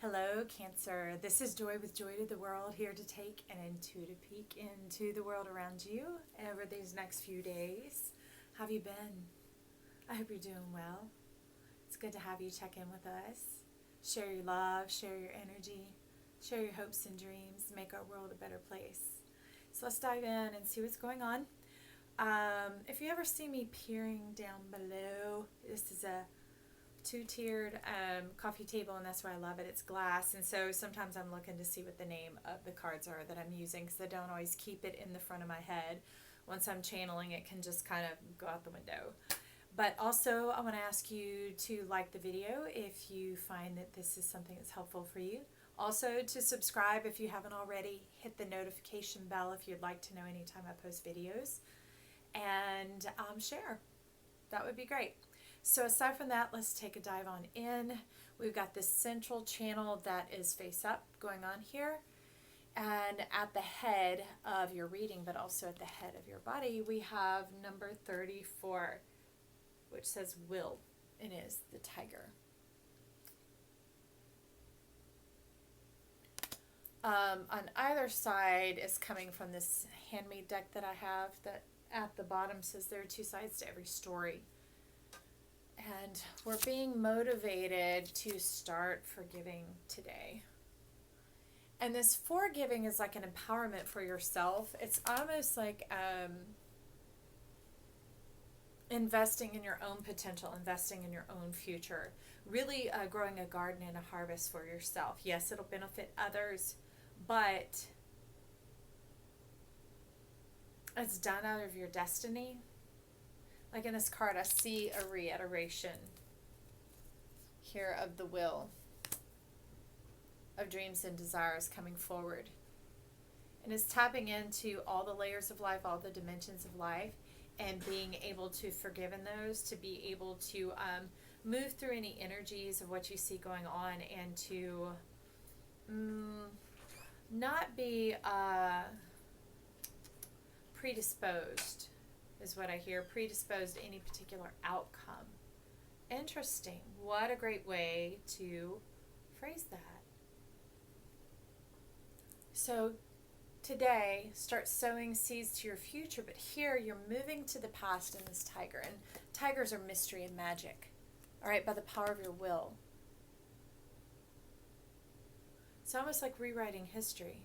Hello, Cancer. This is Joy with Joy to the World, here to take an intuitive peek into the world around you over these next few days. How have you been? I hope you're doing well. It's good to have you check in with us. Share your love, share your energy, share your hopes and dreams, make our world a better place. So let's dive in and see what's going on. If you ever see me peering down below, this is a two-tiered coffee table, and that's why I love it. It's glass, and so sometimes I'm looking to see what the name of the cards are that I'm using, because I don't always keep it in the front of my head. Once I'm channeling, it can just kind of go out the window. But also, I want to ask you to like the video if you find that this is something that's helpful for you. Also, to subscribe if you haven't already. Hit the notification bell if you'd like to know anytime I post videos. And share. That would be great. So aside from that, let's take a dive on in. We've got this central channel that is face up going on here. And at the head of your reading, but also at the head of your body, we have number 34, which says will, and is the tiger. On either side is coming from this handmade deck that I have that at the bottom says there are two sides to every story. And we're being motivated to start forgiving today. And this forgiving is like an empowerment for yourself. It's almost like investing in your own potential, investing in your own future. Really growing a garden and a harvest for yourself. Yes, it'll benefit others, but it's done out of your destiny. Like in this card, I see a reiteration here of the will, of dreams and desires coming forward. And it's tapping into all the layers of life, all the dimensions of life, and being able to forgive in those, to be able to move through any energies of what you see going on, and to not be predisposed, is what I hear, predisposed to any particular outcome. Interesting. What a great way to phrase that. So today, start sowing seeds to your future, but here you're moving to the past in this tiger. And tigers are mystery and magic, all right, by the power of your will. It's almost like rewriting history.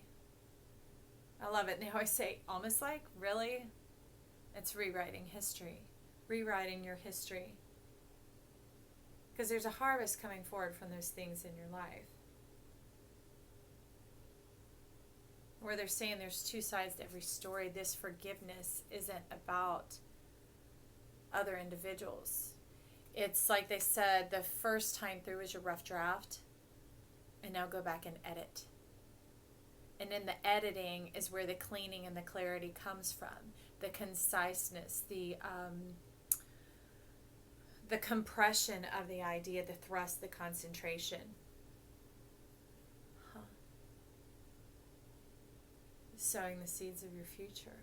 I love it. They always say, almost like, really? It's rewriting history, rewriting your history. Because there's a harvest coming forward from those things in your life. Where they're saying there's two sides to every story. This forgiveness isn't about other individuals. It's like they said, the first time through was your rough draft, and now go back and edit. And in the editing is where the cleaning and the clarity comes from. The conciseness, the compression of the idea, the thrust, the concentration. Sowing the seeds of your future.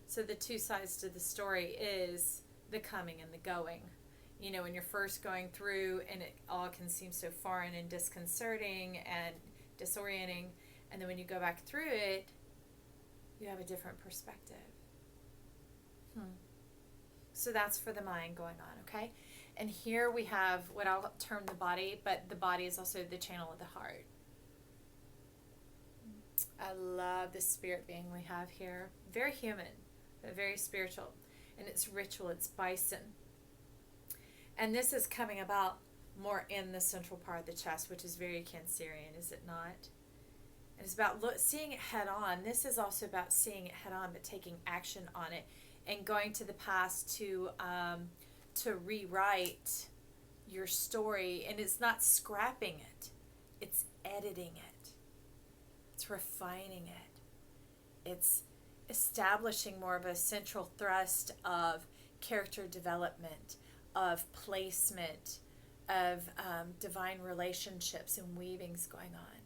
So the two sides to the story is the coming and the going. You know, when you're first going through and it all can seem so foreign and disconcerting and disorienting, and then when you go back through it, you have a different perspective. So that's for the mind going on, okay? And here we have what I'll term the body, but the body is also the channel of the heart. I love the spirit being we have here. Very human, but very spiritual. And it's ritual, it's bison. And this is coming about more in the central part of the chest, which is very Cancerian, is it not? And it's about seeing it head on. This is also about seeing it head on, but taking action on it and going to the past to rewrite your story. And it's not scrapping it, it's editing it. It's refining it. It's establishing more of a central thrust of character development, of placement, of divine relationships and weavings going on.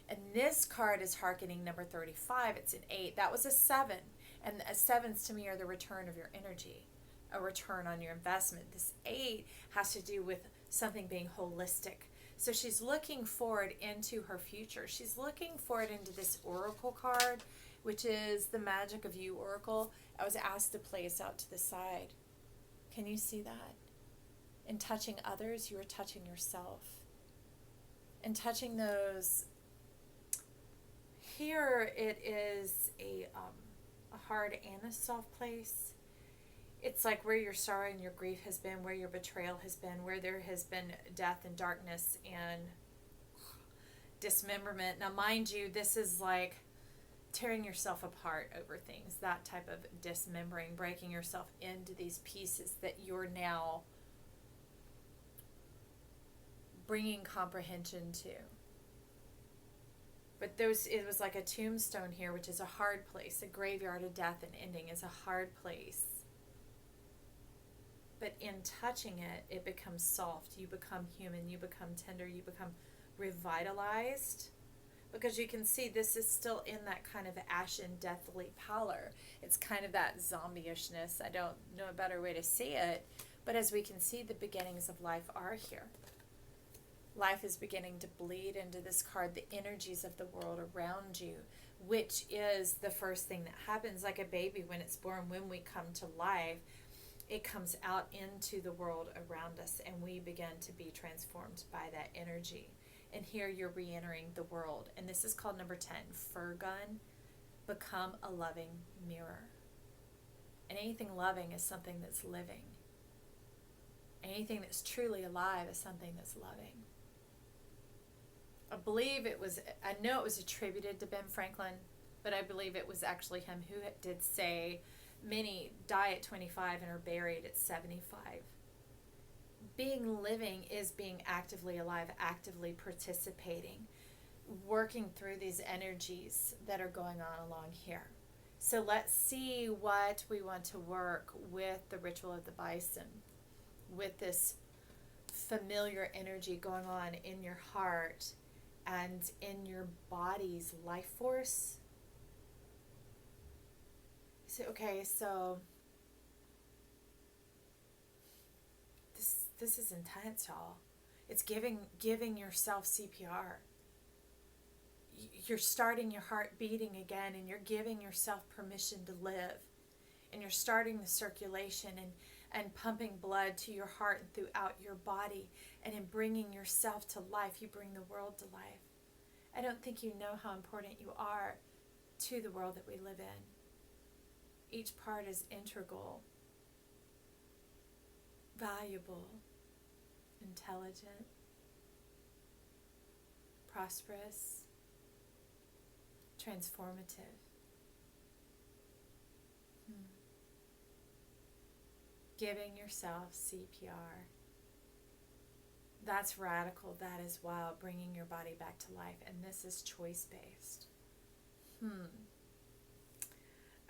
And this card is hearkening number 35. It's an 8. That was a 7. And 7s to me are the return of your energy, a return on your investment. This 8 has to do with something being holistic, So she's looking forward into her future. She's looking forward into this oracle card, which is the Magic of You Oracle. I was asked to place out to the side. Can you see that? In touching others, you are touching yourself. In touching those, here it is a hard and a soft place. It's like where your sorrow and your grief has been, where your betrayal has been, where there has been death and darkness and dismemberment. Now, mind you, this is like tearing yourself apart over things, that type of dismembering, breaking yourself into these pieces that you're now bringing comprehension to. But it was like a tombstone here, which is a hard place. A graveyard of death and ending is a hard place. But in touching it, it becomes soft. You become human. You become tender. You become revitalized. Because you can see this is still in that kind of ashen, deathly pallor. It's kind of that zombie-ishness. I don't know a better way to see it. But as we can see, the beginnings of life are here. Life is beginning to bleed into this card, the energies of the world around you, which is the first thing that happens. Like a baby when it's born, when we come to life, it comes out into the world around us, and we begin to be transformed by that energy. And here you're re-entering the world. And this is called number 10, Fur Gun. Become a loving mirror. And anything loving is something that's living. Anything that's truly alive is something that's loving. I know it was attributed to Ben Franklin, but I believe it was actually him who did say, many die at 25 and are buried at 75. Being living is being actively alive, actively participating, working through these energies that are going on along here. So let's see what we want to work with the ritual of the bison, with this familiar energy going on in your heart and in your body's life force. So, so this is intense, y'all. It's giving yourself CPR. You're starting your heart beating again, and you're giving yourself permission to live. And you're starting the circulation and pumping blood to your heart and throughout your body. And in bringing yourself to life, you bring the world to life. I don't think you know how important you are to the world that we live in. Each part is integral, valuable, intelligent, prosperous, transformative. Giving yourself CPR. That's radical. That is wild. Bringing your body back to life. And this is choice-based.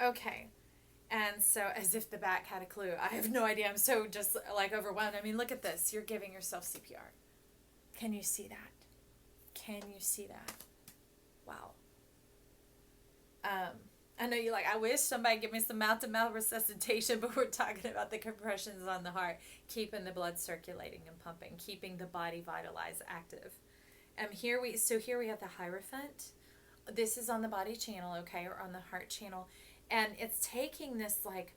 Okay. And so, as if the back had a clue. I have no idea. I'm so just like overwhelmed. I mean, look at this. You're giving yourself CPR. Can you see that? Can you see that? Wow. I know you're like, I wish somebody give me some mouth-to-mouth resuscitation, but we're talking about the compressions on the heart, keeping the blood circulating and pumping, keeping the body vitalized, active. Here we have the Hierophant. This is on the body channel, okay, or on the heart channel, and it's taking this like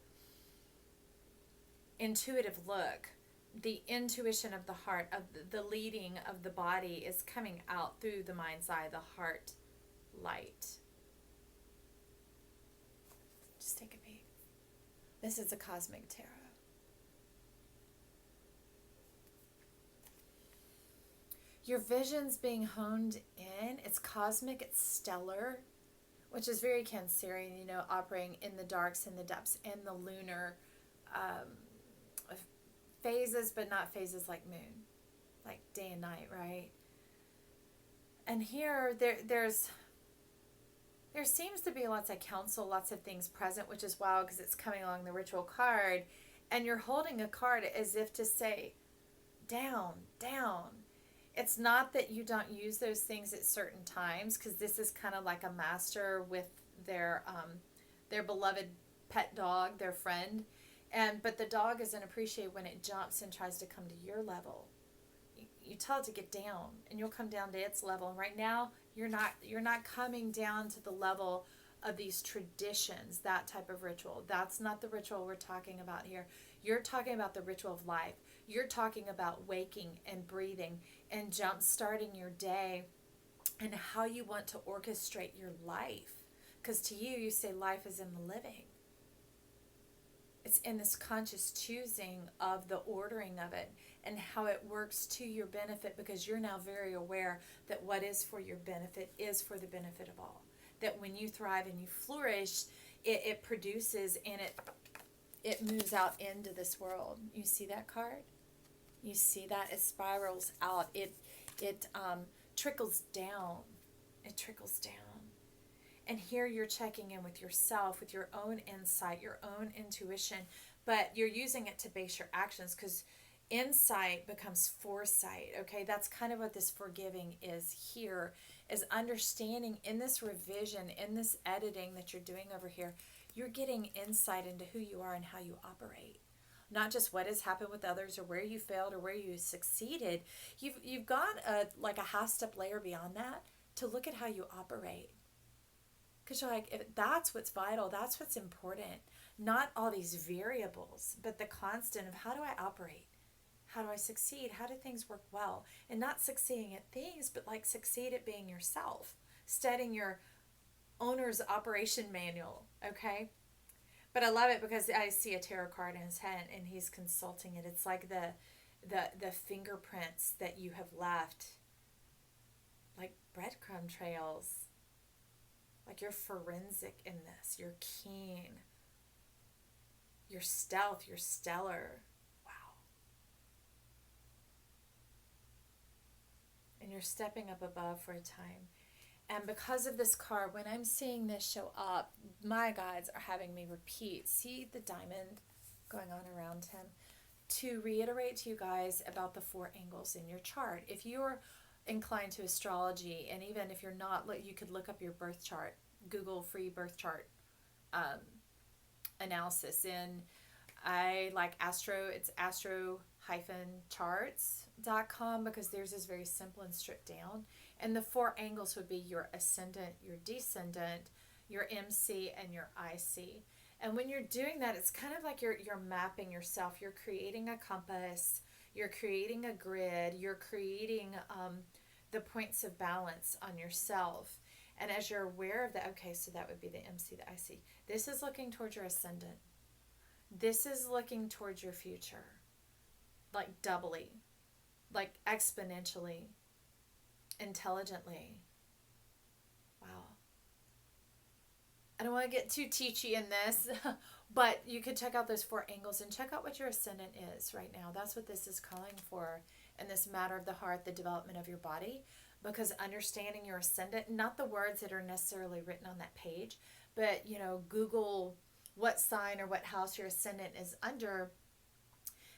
intuitive look. The intuition of the heart, of the leading of the body is coming out through the mind's eye, the heart light. Just take a peek. This is a cosmic tarot. Your vision's being honed in. It's cosmic, it's stellar, which is very Cancerian, operating in the darks, in the depths, in the lunar phases, but not phases like moon, like day and night, right? And here, there seems to be lots of counsel, lots of things present, which is wild because it's coming along the ritual card, and you're holding a card as if to say, down, down. It's not that you don't use those things at certain times, because this is kind of like a master with their beloved pet dog, their friend, but the dog doesn't appreciate when it jumps and tries to come to your level. you tell it to get down, and you'll come down to its level. And right now, you're not coming down to the level of these traditions, that type of ritual. That's not the ritual we're talking about here. You're talking about the ritual of life. You're talking about waking and breathing and jump starting your day and how you want to orchestrate your life. Because to you, you say life is in the living. It's in this conscious choosing of the ordering of it and how it works to your benefit, because you're now very aware that what is for your benefit is for the benefit of all. That when you thrive and you flourish, it produces and it moves out into this world. You see that card? You see that? It spirals out. It trickles down. It trickles down. And here you're checking in with yourself, with your own insight, your own intuition, but you're using it to base your actions, because insight becomes foresight, okay? That's kind of what this forgiving is here, is understanding in this revision, in this editing that you're doing over here, you're getting insight into who you are and how you operate. Not just what has happened with others or where you failed or where you succeeded. You've got like a half step layer beyond that to look at how you operate. Because you're like, if that's what's vital, that's what's important. Not all these variables, but the constant of how do I operate? How do I succeed? How do things work well? And not succeeding at things, but like succeed at being yourself. Studying your owner's operation manual, okay? But I love it because I see a tarot card in his hand and he's consulting it. It's like the fingerprints that you have left, like breadcrumb trails. Like you're forensic in this. You're keen. You're stealth. You're stellar. Wow. And you're stepping up above for a time. And because of this card, when I'm seeing this show up, my guides are having me repeat. See the diamond going on around him? To reiterate to you guys about the 4 angles in your chart. If you're inclined to astrology, and even if you're not, you could look up your birth chart. Google free birth chart analysis. And I like Astro. It's astro-charts.com, because theirs is very simple and stripped down. And the 4 angles would be your ascendant, your descendant, your MC, and your IC. And when you're doing that, it's kind of like you're mapping yourself. You're creating a compass. You're creating a grid. You're creating the points of balance on yourself. And as you're aware of that, okay, so that would be the MC, the IC. This is looking towards your ascendant. This is looking towards your future. Like doubly. Like exponentially. Intelligently. Wow. I don't want to get too teachy in this, but you could check out those 4 angles and check out what your ascendant is right now. That's what this is calling for in this matter of the heart, the development of your body. Because understanding your ascendant, not the words that are necessarily written on that page, but, Google what sign or what house your ascendant is under,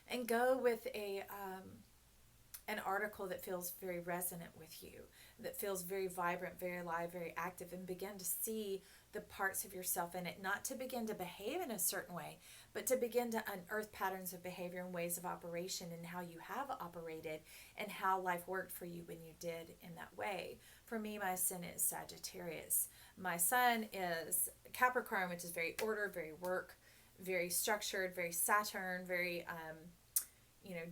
and go with an article that feels very resonant with you, that feels very vibrant, very alive, very active, and begin to see the parts of yourself in it, not to begin to behave in a certain way, but to begin to unearth patterns of behavior and ways of operation and how you have operated and how life worked for you when you did in that way. For me, my ascendant is Sagittarius. My sun is Capricorn, which is very ordered, very work, very structured, very Saturn, very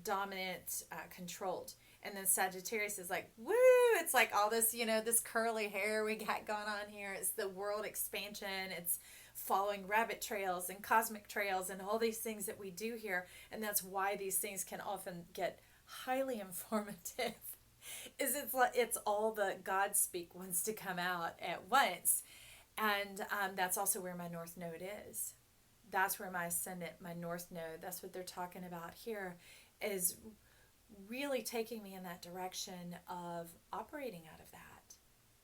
dominant, controlled. And then Sagittarius is like, woo, it's like all this, this curly hair we got going on here. It's the world expansion. It's following rabbit trails and cosmic trails and all these things that we do here. And that's why these things can often get highly informative. It's all the God speak wants to come out at once. And that's also where my North Node is. That's where my ascendant, my North Node, that's what they're talking about here, is really taking me in that direction of operating out of that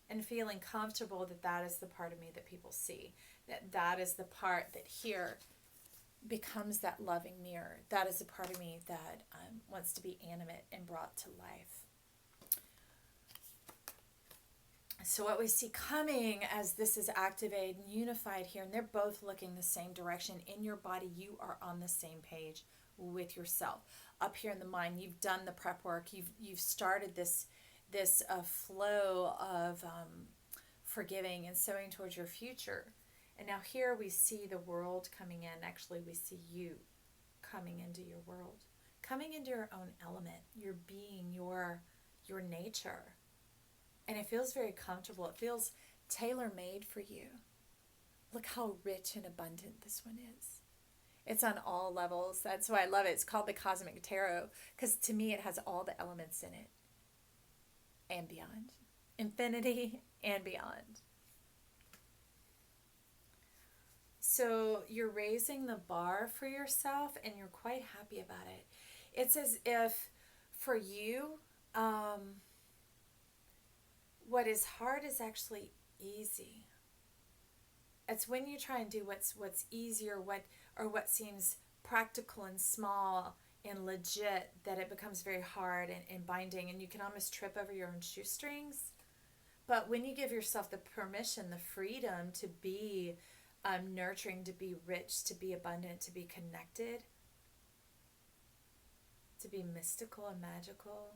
and feeling comfortable that that is the part of me that people see, that is the part that here becomes that loving mirror. That is the part of me that wants to be animate and brought to life. So what we see coming as this is activated and unified here, and they're both looking the same direction in your body, you are on the same page with yourself. Up here in the mind, you've done the prep work. You've started this flow of forgiving and sowing towards your future. And now here we see the world coming in. Actually, we see you coming into your world, coming into your own element, your being, your nature. And it feels very comfortable. It feels tailor-made for you. Look how rich and abundant this one is. It's on all levels. That's why I love it. It's called the Cosmic Tarot, because to me it has all the elements in it and beyond. Infinity and beyond. So you're raising the bar for yourself and you're quite happy about it. It's as if for you, what is hard is actually easy. It's when you try and do what's easier, what seems practical and small and legit, that it becomes very hard and binding, and you can almost trip over your own shoestrings. But when you give yourself the permission, the freedom to be nurturing, to be rich, to be abundant, to be connected, to be mystical and magical,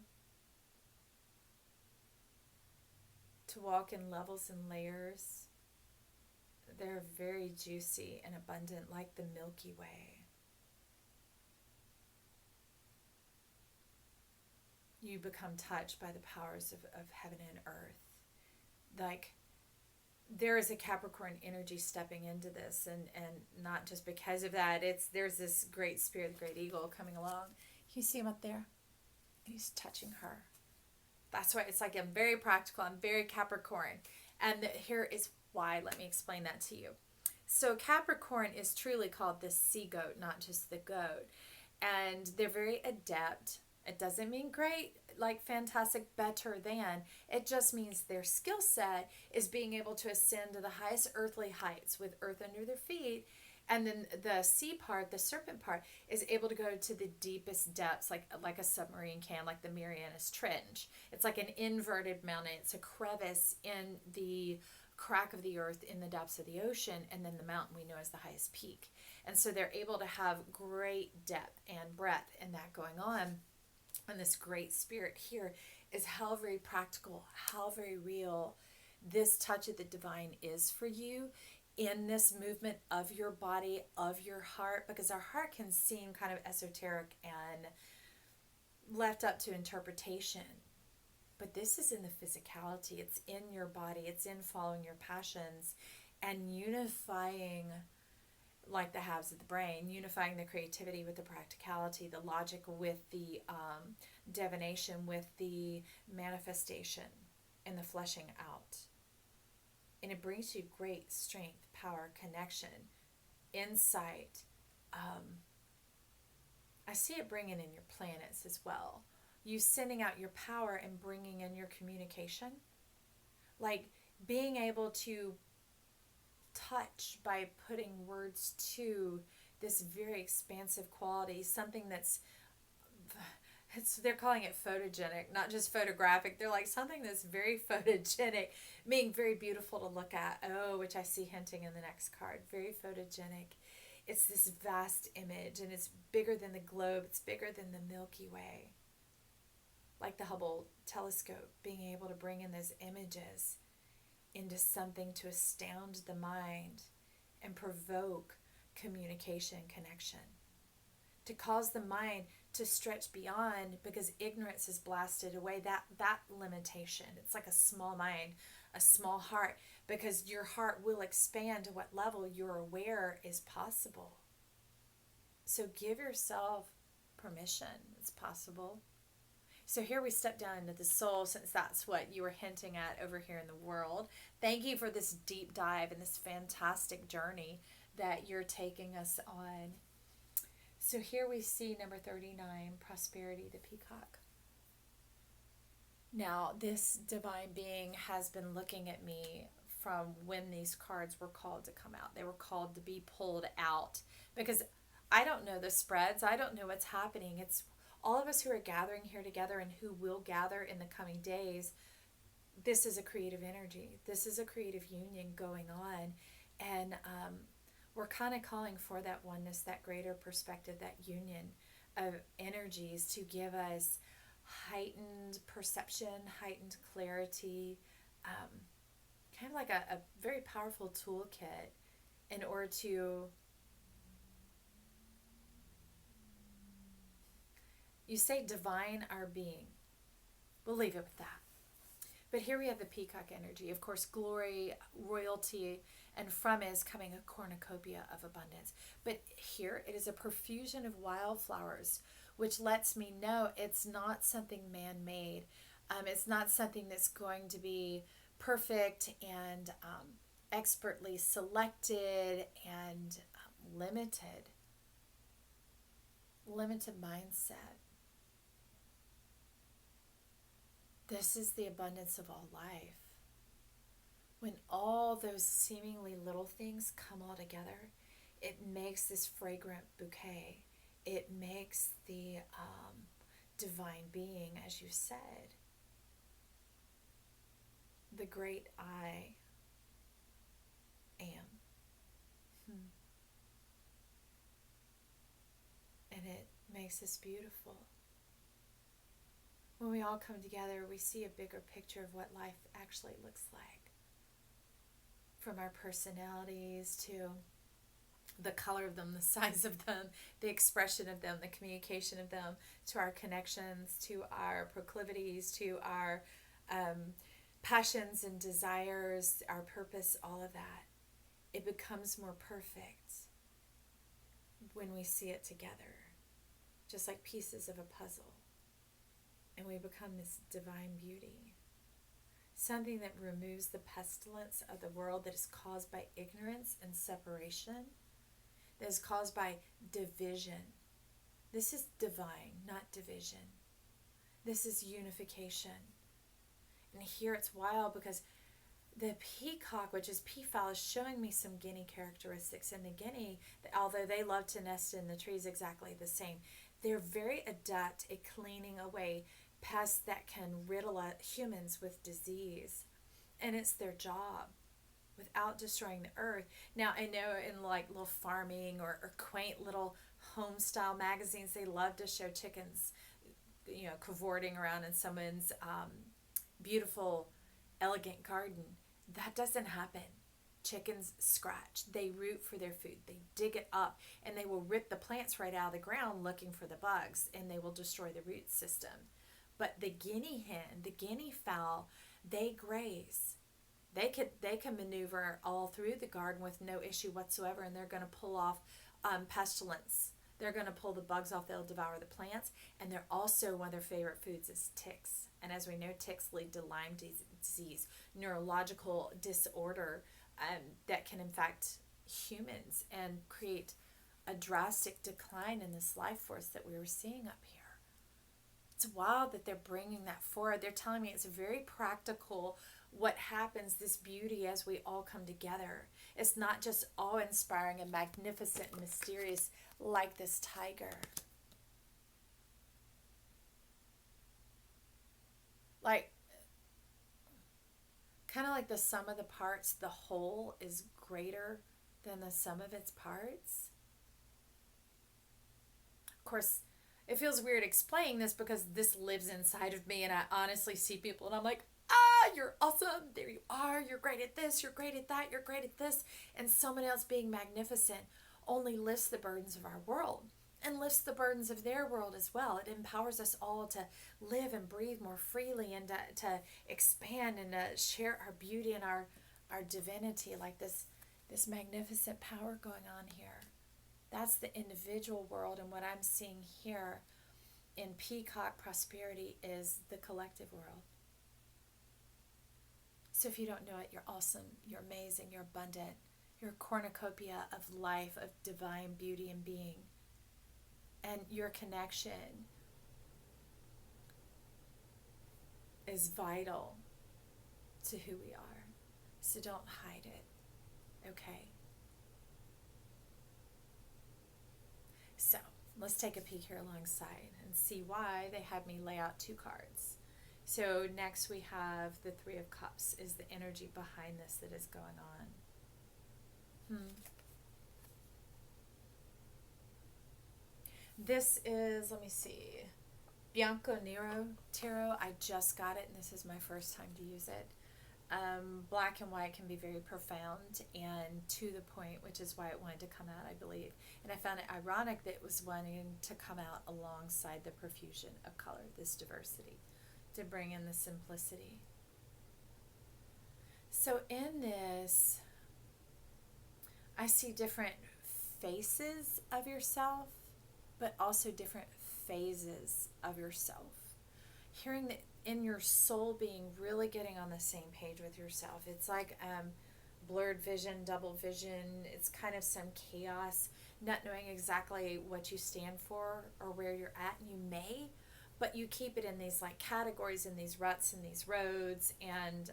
to walk in levels and layers, they're very juicy and abundant, like the Milky Way. You become touched by the powers of heaven and earth. Like, there is a Capricorn energy stepping into this, and not just because of that. There's this great spirit, the great eagle, coming along. You see him up there? And he's touching her. That's why it's like I'm very practical. I'm very Capricorn. And here is why. Let me explain that to you. So Capricorn is truly called the sea goat, not just the goat. And they're very adept. It doesn't mean great, like fantastic, better than. It just means their skill set is being able to ascend to the highest earthly heights with earth under their feet. And then the sea part, the serpent part, is able to go to the deepest depths, like a submarine can, like the Marianas Trench. It's like an inverted mountain. It's a crevice in the crack of the earth in the depths of the ocean, and then the mountain we know as the highest peak. And so they're able to have great depth and breadth in that going on. And this great spirit here is how very practical, how very real this touch of the divine is for you in this movement of your body, of your heart, because our heart can seem kind of esoteric and left up to interpretation. But this is in the physicality. It's in your body. It's in following your passions and unifying, like the halves of the brain, unifying the creativity with the practicality, the logic with the divination, with the manifestation and the fleshing out. And it brings you great strength, power, connection, insight. I see it bringing in your planets as well. You sending out your power and bringing in your communication. Like being able to touch by putting words to this very expansive quality, something they're calling it photogenic, not just photographic. They're like something that's very photogenic, meaning very beautiful to look at. Oh, which I see hinting in the next card. Very photogenic. It's this vast image, and it's bigger than the globe. It's bigger than the Milky Way. Like the Hubble telescope, being able to bring in those images into something to astound the mind and provoke communication, connection. To cause the mind to stretch beyond, because ignorance has blasted away that limitation. It's like a small mind, a small heart, because your heart will expand to what level you're aware is possible. So give yourself permission. It's possible. So here we step down into the soul, since that's what you were hinting at over here in the world. Thank you for this deep dive and this fantastic journey that you're taking us on. So here we see number 39, prosperity, the peacock. Now, this divine being has been looking at me from when these cards were called to come out. They were called to be pulled out, because I don't know the spreads. I don't know what's happening. It's all of us who are gathering here together and who will gather in the coming days. This is a creative energy. This is a creative union going on. And we're kind of calling for that oneness, that greater perspective, that union. of energies to give us heightened perception, heightened clarity, kind of like a very powerful toolkit in order to, you say divine our being. We'll leave it with that. But here we have the peacock energy. Of course, glory, royalty, and from is coming a cornucopia of abundance. But here it is a profusion of wildflowers, which lets me know it's not something man-made. It's not something that's going to be perfect and expertly selected and limited mindset. This is the abundance of all life. When all those seemingly little things come all together, it makes this fragrant bouquet. It makes the divine being, as you said, the great I am. And it makes us beautiful. When we all come together, we see a bigger picture of what life actually looks like. From our personalities to the color of them, the size of them, the expression of them, the communication of them, to our connections, to our proclivities, to our passions and desires, our purpose, all of that. It becomes more perfect when we see it together, just like pieces of a puzzle. And we become this divine beauty. Something that removes the pestilence of the world that is caused by ignorance and separation, that is caused by division. This is divine, not division. This is unification. And here it's wild because the peacock, which is peafowl, is showing me some guinea characteristics. And the guinea, although they love to nest in the trees exactly the same, they're very adept at cleaning away pests that can riddle humans with disease. And it's their job without destroying the earth. Now, I know in like little farming or quaint little home style magazines, they love to show chickens, cavorting around in someone's beautiful, elegant garden. That doesn't happen. Chickens scratch. They root for their food. They dig it up, and they will rip the plants right out of the ground looking for the bugs, and they will destroy the root system. But the guinea hen, the guinea fowl, they graze. They can maneuver all through the garden with no issue whatsoever, and they're going to pull off pestilence. They're going to pull the bugs off. They'll devour the plants, and they're also, one of their favorite foods is ticks. And as we know, ticks lead to Lyme disease, neurological disorder that can infect humans and create a drastic decline in this life force that we were seeing up here. It's wild that they're bringing that forward. They're telling me it's very practical what happens, this beauty as we all come together. It's not just awe-inspiring and magnificent and mysterious like this tiger. Like, kind of like the sum of the parts, the whole is greater than the sum of its parts. Of course, it feels weird explaining this because this lives inside of me, and I honestly see people and I'm like, you're awesome, there you are, you're great at this, you're great at that, you're great at this. And someone else being magnificent only lifts the burdens of our world and lifts the burdens of their world as well. It empowers us all to live and breathe more freely and to expand and to share our beauty and our divinity, like this magnificent power going on here. That's the individual world, and what I'm seeing here in peacock prosperity is the collective world. So if you don't know it, you're awesome, you're amazing, you're abundant, you're a cornucopia of life, of divine beauty and being. And your connection is vital to who we are. So don't hide it, okay? So let's take a peek here alongside and see why they had me lay out 2 cards. So next we have the 3 of Cups is the energy behind this that is going on. This is, let me see, Bianco Nero Tarot. I just got it, and this is my first time to use it. Black and white can be very profound and to the point, which is why it wanted to come out, I believe. And I found it ironic that it was wanting to come out alongside the profusion of color, this diversity, to bring in the simplicity. So in this, I see different faces of yourself, but also different phases of yourself. Hearing that in your soul being really getting on the same page with yourself. It's like blurred vision, double vision. It's kind of some chaos, not knowing exactly what you stand for or where you're at, and you may, but you keep it in these like categories, in these ruts, in these roads, and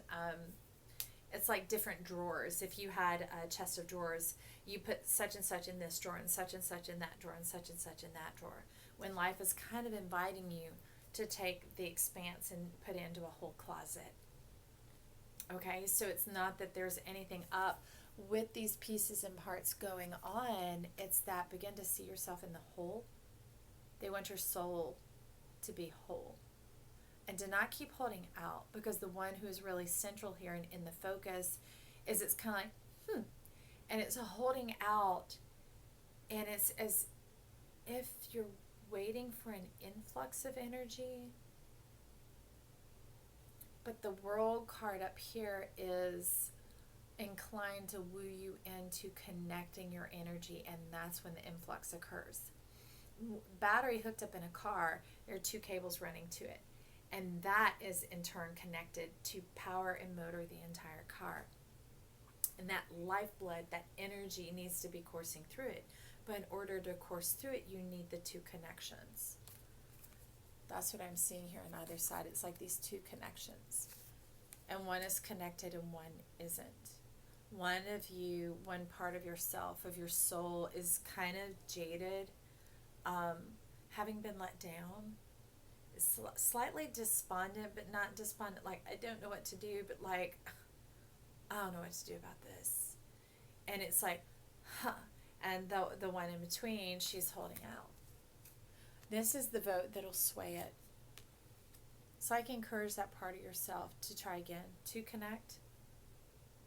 it's like different drawers. If you had a chest of drawers, you put such and such in this drawer and such in that drawer and such in that drawer. When life is kind of inviting you to take the expanse and put it into a whole closet. Okay, so it's not that there's anything up with these pieces and parts going on. It's that begin to see yourself in the whole. They want your soul to be whole. And to not keep holding out, because the one who is really central here and in the focus is it's kind of like, and it's a holding out, and it's as if you're waiting for an influx of energy. But the World card up here is inclined to woo you into connecting your energy, and that's when the influx occurs. Battery hooked up in a car, there are two cables running to it, and that is in turn connected to power and motor the entire car. And that lifeblood, that energy needs to be coursing through it. But in order to course through it, you need the two connections. That's what I'm seeing here on either side. It's like these two connections. And one is connected and one isn't. One of you, one part of yourself, of your soul, is kind of jaded, having been let down. Slightly despondent, but not despondent, like, I don't know what to do, but like, I don't know what to do about this. And it's like, and the one in between, she's holding out. This is the vote that'll sway it. So I can encourage that part of yourself to try again, to connect.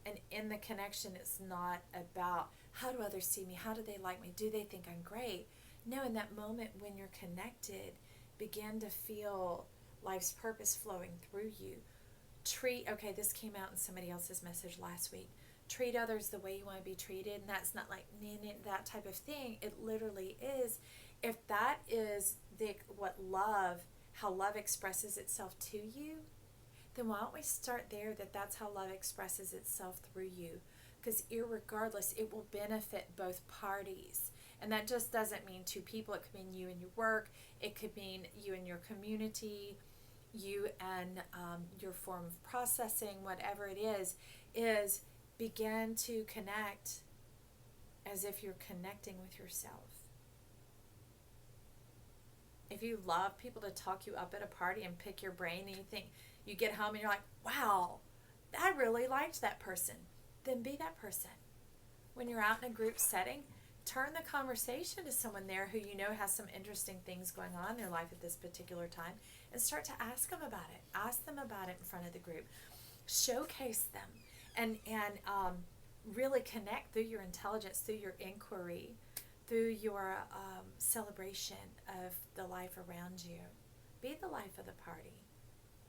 And in the connection, it's not about how do others see me? How do they like me? Do they think I'm great? No, in that moment when you're connected, begin to feel life's purpose flowing through you. Okay, this came out in somebody else's message last week. Treat others the way you want to be treated. And that's not like that type of thing. It literally is. If that is how love expresses itself to you, then why don't we start there, that's how love expresses itself through you? Because irregardless, it will benefit both parties. And that just doesn't mean two people. It could mean you and your work. It could mean you and your community, you and your form of processing, whatever it is begin to connect as if you're connecting with yourself. If you love people to talk you up at a party and pick your brain, and you think you get home and you're like, wow, I really liked that person, then be that person. When you're out in a group setting, turn the conversation to someone there who you know has some interesting things going on in their life at this particular time, and start to ask them about it. Ask them about it in front of the group. Showcase them, and really connect through your intelligence, through your inquiry, through your celebration of the life around you. Be the life of the party.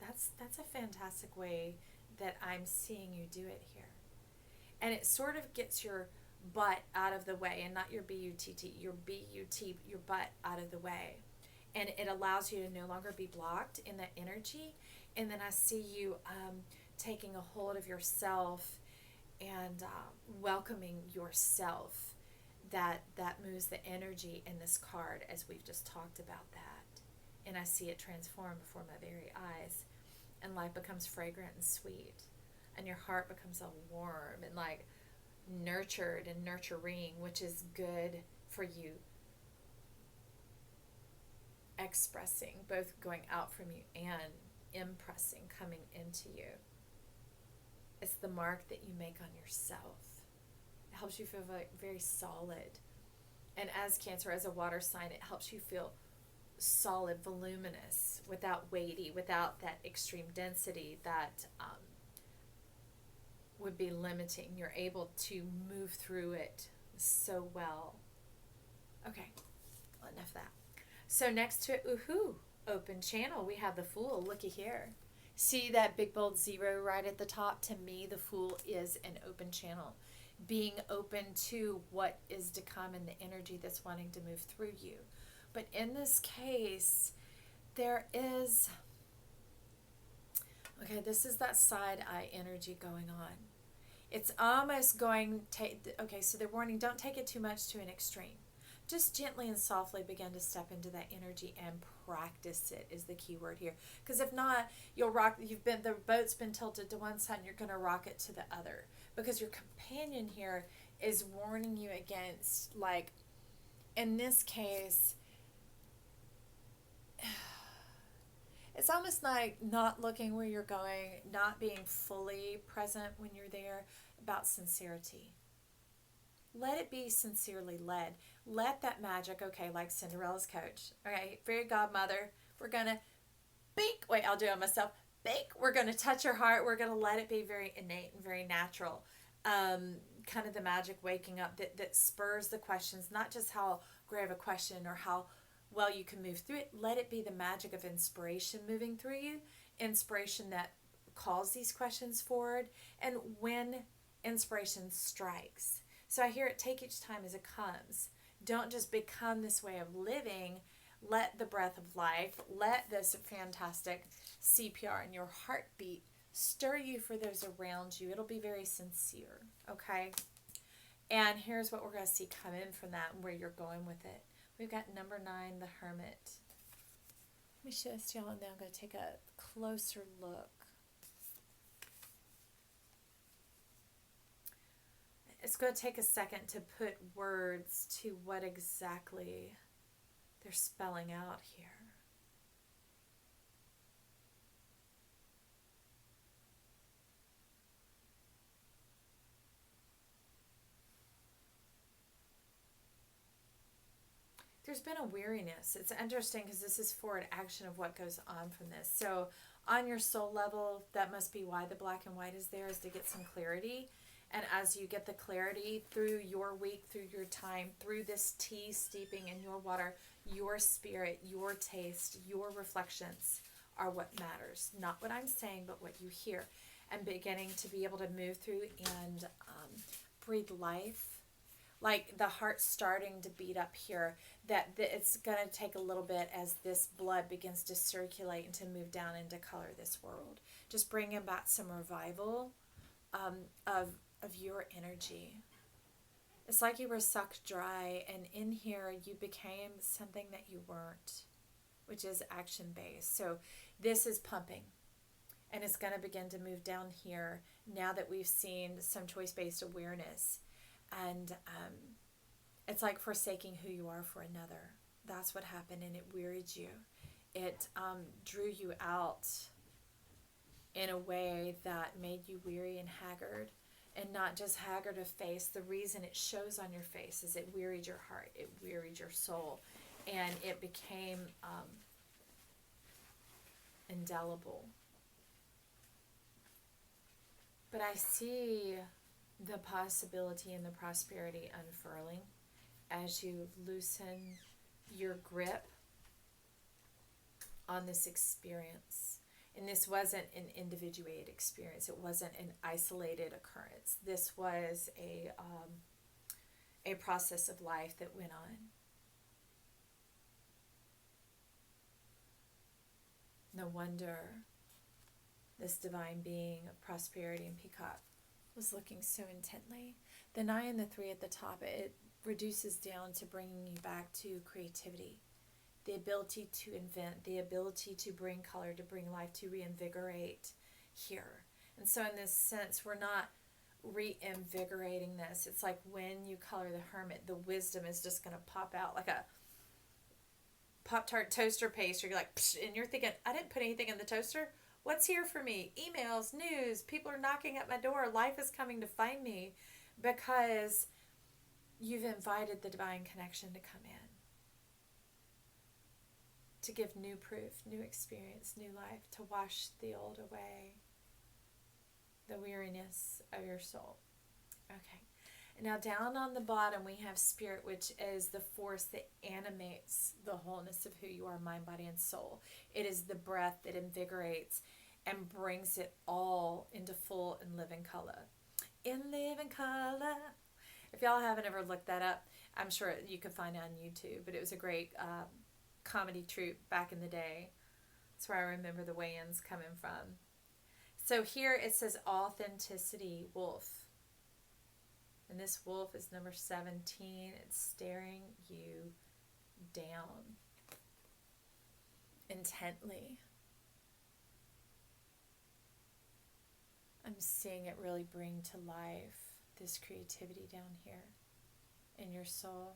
That's a fantastic way that I'm seeing you do it here. And it sort of gets your butt out of the way, and not your B-U-T-T, your B-U-T, your butt out of the way. And it allows you to no longer be blocked in that energy. And then I see you taking a hold of yourself and welcoming yourself. That moves the energy in this card, as we've just talked about that. And I see it transform before my very eyes. And life becomes fragrant and sweet. And your heart becomes all warm and like nurtured and nurturing, which is good for you. Expressing, both going out from you and impressing, coming into you. It's the mark that you make on yourself. It helps you feel very solid. And as Cancer, as a water sign, it helps you feel solid, voluminous, without weighty, without that extreme density that would be limiting. You're able to move through it so well. Okay, well, enough of that. So next to it, ooh, open channel, we have the Fool. Looky here. See that big bold 0 right at the top? To me, the Fool is an open channel. Being open to what is to come and the energy that's wanting to move through you. But in this case, there is, okay, this is that side eye energy going on. It's almost going to, okay, so they're warning, don't take it too much to an extreme. Just gently and softly begin to step into that energy and practice it is the key word here. Because if not, you'll rock, the boat's been tilted to one side and you're going to rock it to the other. Because your companion here is warning you against, like, in this case, it's almost like not looking where you're going, not being fully present when you're there, about sincerity. Let it be sincerely led. Let that magic, okay, like Cinderella's coach. Okay, fairy godmother, we're going to bink. Wait, I'll do it myself. Bink. We're going to touch her heart. We're going to let it be very innate and very natural. Kind of the magic waking up that spurs the questions, not just how great of a question or how well you can move through it. Let it be the magic of inspiration moving through you. Inspiration that calls these questions forward. And when inspiration strikes. So I hear it, take each time as it comes. Don't just become this way of living. Let the breath of life, let this fantastic CPR in your heartbeat stir you for those around you. It'll be very sincere, okay? And here's what we're going to see come in from that and where you're going with it. We've got number 9, the Hermit. Let me show this to y'all, and then I'm going to take a closer look. It's going to take a second to put words to what exactly they're spelling out here. There's been a weariness. It's interesting because this is forward action of what goes on from this. So on your soul level, that must be why the black and white is there, is to get some clarity. And as you get the clarity through your week, through your time, through this tea steeping in your water, your spirit, your taste, your reflections are what matters. Not what I'm saying, but what you hear. And beginning to be able to move through and breathe life. Like the heart starting to beat up here, that it's going to take a little bit as this blood begins to circulate and to move down and to color this world. Just bringing back some revival of your energy. It's like you were sucked dry, and in here you became something that you weren't, which is action-based. So this is pumping, and it's going to begin to move down here now that we've seen some choice-based awareness. And it's like forsaking who you are for another. That's what happened, and it wearied you. It drew you out in a way that made you weary and haggard. And not just haggard of face. The reason it shows on your face is it wearied your heart. It wearied your soul. And it became indelible. But I see the possibility and the prosperity unfurling as you loosen your grip on this experience. And this wasn't an individuated experience. It wasn't an isolated occurrence. This was a process of life that went on. No wonder this divine being of prosperity and peacock was looking so intently. The 9 and the 3 at the top, it reduces down to bringing you back to creativity. The ability to invent, the ability to bring color, to bring life, to reinvigorate here. And so in this sense, we're not reinvigorating this. It's like when you color the Hermit, the wisdom is just going to pop out like a Pop-Tart toaster pastry. You're like, psh, and you're thinking, I didn't put anything in the toaster. What's here for me? Emails, news, people are knocking at my door. Life is coming to find me because you've invited the divine connection to come in, to give new proof, new experience, new life, to wash the old away, the weariness of your soul. Okay. And now down on the bottom we have spirit, which is the force that animates the wholeness of who you are, mind, body, and soul. It is the breath that invigorates and brings it all into full and living color. In living color. If y'all haven't ever looked that up, I'm sure you can find it on YouTube, but it was a great comedy troupe back in the day. That's where I remember the weigh-ins coming from. So here it says authenticity, wolf. And this wolf is number 17. It's staring you down intently. I'm seeing it really bring to life this creativity down here in your soul.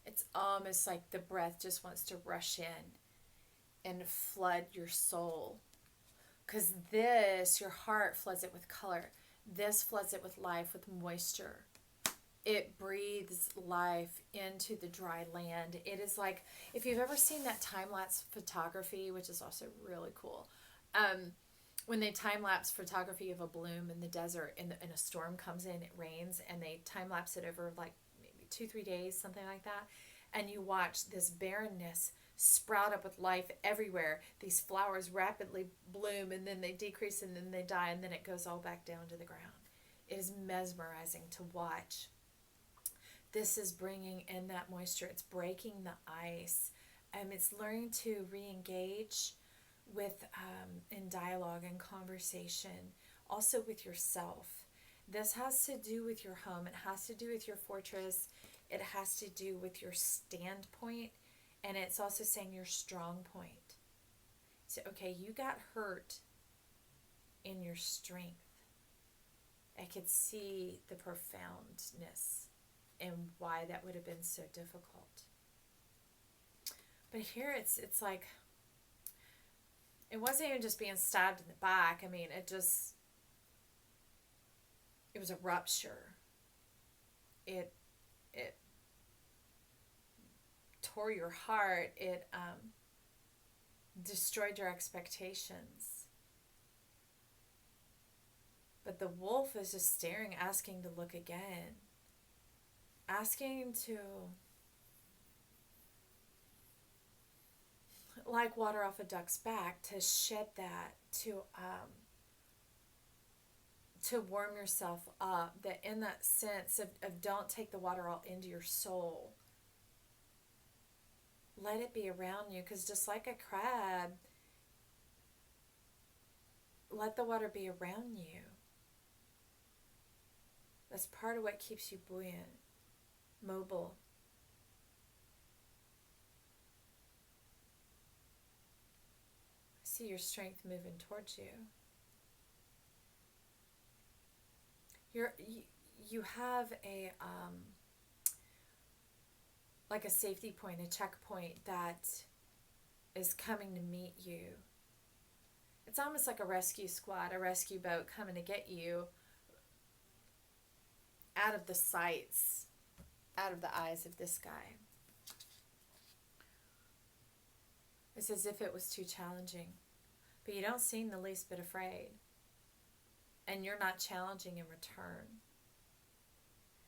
It's almost like the breath just wants to rush in and flood your soul. Because this, your heart floods it with color. This floods it with life, with moisture. It breathes life into the dry land. It is like, if you've ever seen that time-lapse photography, which is also really cool, when they time-lapse photography of a bloom in the desert and a storm comes in, it rains, and they time-lapse it over like maybe 2-3 days, something like that, and you watch this barrenness sprout up with life everywhere. These flowers rapidly bloom, and then they decrease, and then they die, and then it goes all back down to the ground. It is mesmerizing to watch. This is bringing in that moisture. It's breaking the ice. It's learning to re-engage with in dialogue and conversation, also with yourself. This has to do with your home. It has to do with your fortress. It has to do with your standpoint. And it's also saying your strong point. So, okay, you got hurt in your strength. I could see the profoundness and why that would have been so difficult. But here it's like, it wasn't even just being stabbed in the back. I mean, it was a rupture. It tore your heart. It destroyed your expectations. But the wolf is just staring, asking to look again. Asking to, like water off a duck's back, to shed that, to warm yourself up. That in that sense of don't take the water all into your soul. Let it be around you, because just like a crab, let the water be around you. That's part of what keeps you buoyant, mobile. I see your strength moving towards you. You have a like a safety point, a checkpoint that is coming to meet you. It's almost like a rescue squad, a rescue boat coming to get you out of the sights, out of the eyes of this guy. It's as if it was too challenging, but you don't seem the least bit afraid, and you're not challenging in return.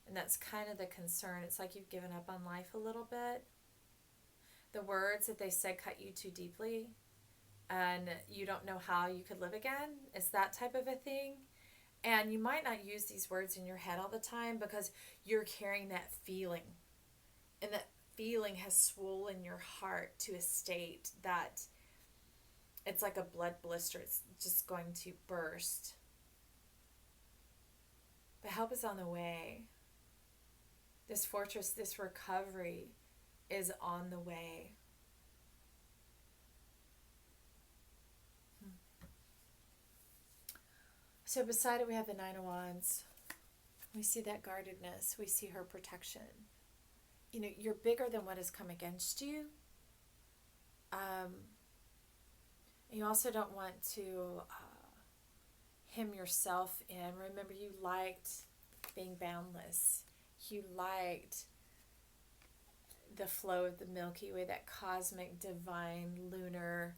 And that's kind of the concern. It's like you've given up on life a little bit. The words that they said cut you too deeply, and you don't know how you could live again. It's that type of a thing. And you might not use these words in your head all the time because you're carrying that feeling. And that feeling has swollen your heart to a state that it's like a blood blister. It's just going to burst. But help is on the way. This fortress, this recovery is on the way. So beside it we have the Nine of Wands. We see that guardedness. We see her protection. You know, you're bigger than what has come against you. You also don't want to hem yourself in. Remember, you liked being boundless. You liked the flow of the Milky Way, that cosmic, divine, lunar,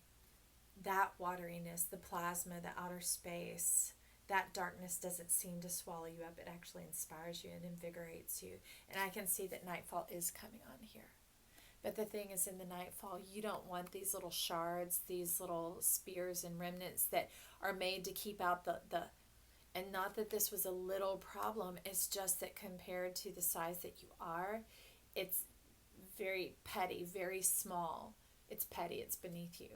that wateriness, the plasma, the outer space. That darkness doesn't seem to swallow you up. It actually inspires you and invigorates you. And I can see that nightfall is coming on here. But the thing is, in the nightfall, you don't want these little shards, these little spears and remnants that are made to keep out the and not that this was a little problem. It's just that compared to the size that you are, it's very petty, very small. It's petty, it's beneath you.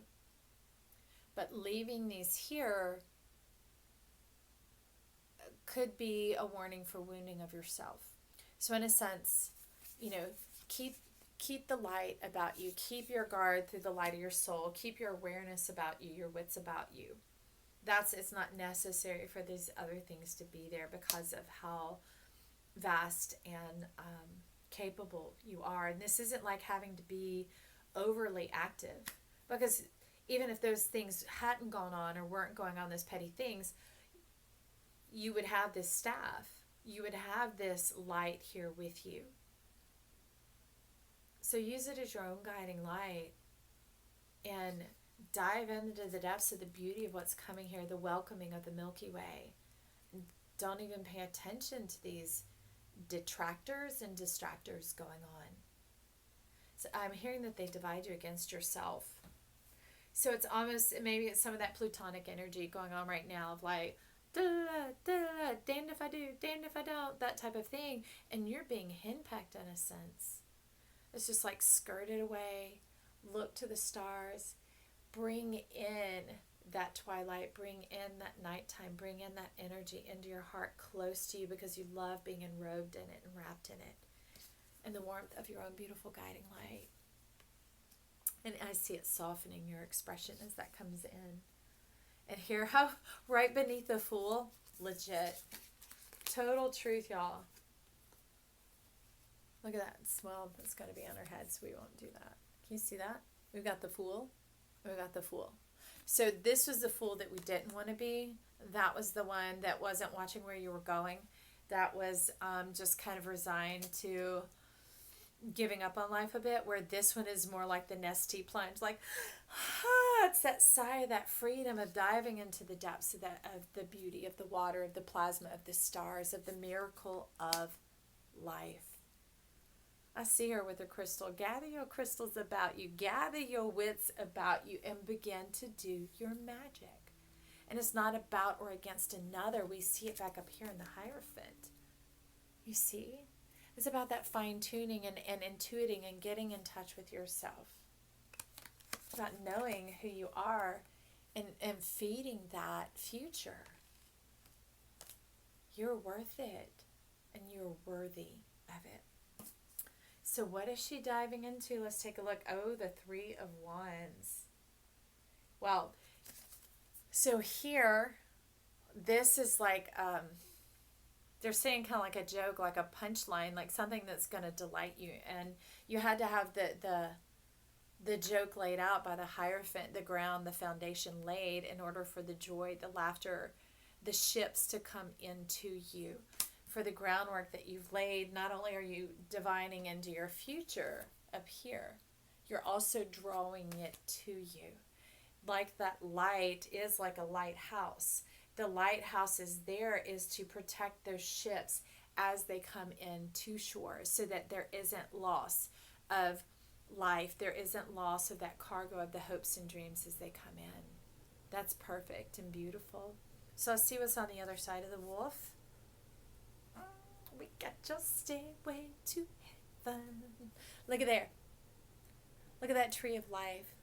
But leaving these here could be a warning for wounding of yourself. So in a sense, keep the light about you. Keep your guard through the light of your soul. Keep your awareness about you, your wits about you. It's not necessary for these other things to be there because of how vast and capable you are. And this isn't like having to be overly active, because even if those things hadn't gone on or weren't going on, those petty things, you would have this staff. You would have this light here with you. So use it as your own guiding light and dive into the depths of the beauty of what's coming here, the welcoming of the Milky Way. Don't even pay attention to these detractors and distractors going on. So I'm hearing that they divide you against yourself. So it's almost, maybe it's some of that plutonic energy going on right now of like, damned if I do, damned if I don't, that type of thing. And you're being henpecked in a sense. It's just like skirted away, look to the stars, bring in that twilight, bring in that nighttime, bring in that energy into your heart, close to you, because you love being enrobed in it and wrapped in it, and the warmth of your own beautiful guiding light. And I see it softening your expression as that comes in. And here, how right beneath the Fool, legit, total truth, y'all. Look at that. Well, it's going to be on our head, so we won't do that. Can you see that? We've got the Fool. We've got the Fool. So this was the Fool that we didn't want to be. That was the one that wasn't watching where you were going. That was just kind of resigned to giving up on life a bit, where this one is more like the nesty plunge. Like, it's that sigh, that freedom of diving into the depths of the beauty of the water, of the plasma, of the stars, of the miracle of life. I see her with her crystal. Gather your crystals about you. Gather your wits about you and begin to do your magic. And it's not about or against another. We see it back up here in the Hierophant. You see? It's about that fine-tuning and intuiting and getting in touch with yourself. It's about knowing who you are and feeding that future. You're worth it, and you're worthy of it. So what is she diving into? Let's take a look. Oh, the Three of Wands. Well, so here, this is like, they're saying kind of like a joke, like a punchline, like something that's going to delight you. And you had to have the joke laid out by the Hierophant, the ground, the foundation laid, in order for the joy, the laughter, the ships to come into you. For the groundwork that you've laid, not only are you divining into your future up here, you're also drawing it to you. Like that light is like a lighthouse. The lighthouse is to protect those ships as they come in to shore, so that there isn't loss of life. There isn't loss of that cargo of the hopes and dreams as they come in. That's perfect and beautiful. So let's see what's on the other side of the wolf. We got your stairway to heaven. Look at there. Look at that tree of life.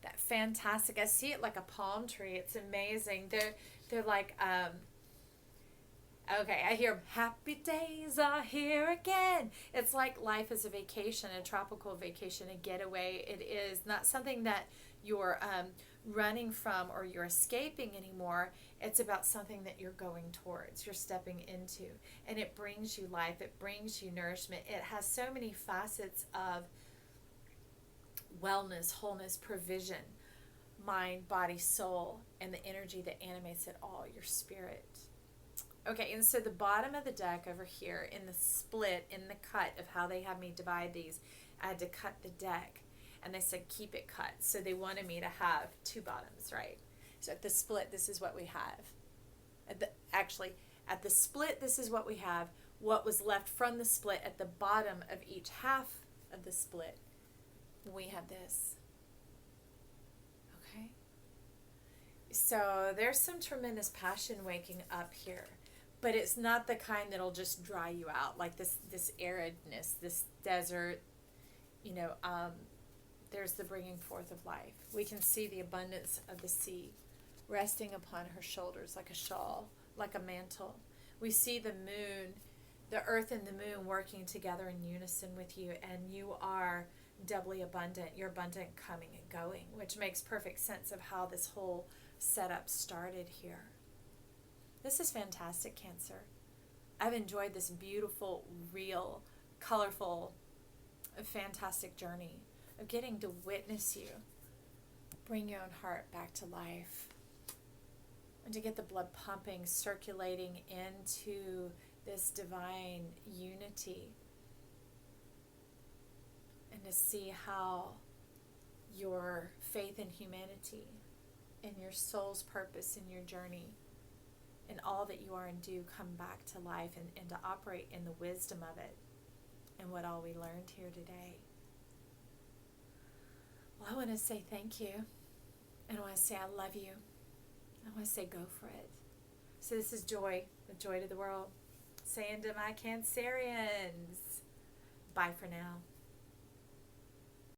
That fantastic. I see it like a palm tree. It's amazing. They're like, okay, I hear happy days are here again. It's like life is a vacation, a tropical vacation, a getaway. It is not something that you're running from or you're escaping anymore. It's about something that you're going towards, you're stepping into. And it brings you life. It brings you nourishment. It has so many facets of wellness, wholeness, provision, mind, body, soul, and the energy that animates it all, your spirit. Okay, and so the bottom of the deck over here in the split, in the cut of how they have me divide these, I had to cut the deck. And they said, keep it cut. So they wanted me to have two bottoms, right? So at the split, this is what we have. At the split, this is what we have. What was left from the split at the bottom of each half of the split, we have this. Okay? So there's some tremendous passion waking up here. But it's not the kind that'll just dry you out, like this aridness, this desert, there's the bringing forth of life. We can see the abundance of the sea resting upon her shoulders like a shawl, like a mantle. We see the moon, the earth and the moon working together in unison with you, and you are doubly abundant. You're abundant coming and going, which makes perfect sense of how this whole setup started here. This is fantastic, Cancer. I've enjoyed this beautiful, real, colorful, fantastic journey of getting to witness you bring your own heart back to life, and to get the blood pumping, circulating into this divine unity, and to see how your faith in humanity and your soul's purpose in your journey and all that you are and do come back to life, and to operate in the wisdom of it and what all we learned here today. Well, I want to say thank you, and I want to say I love you. I want to say go for it. So this is Joy, the joy to the world, saying to my Cancerians, bye for now.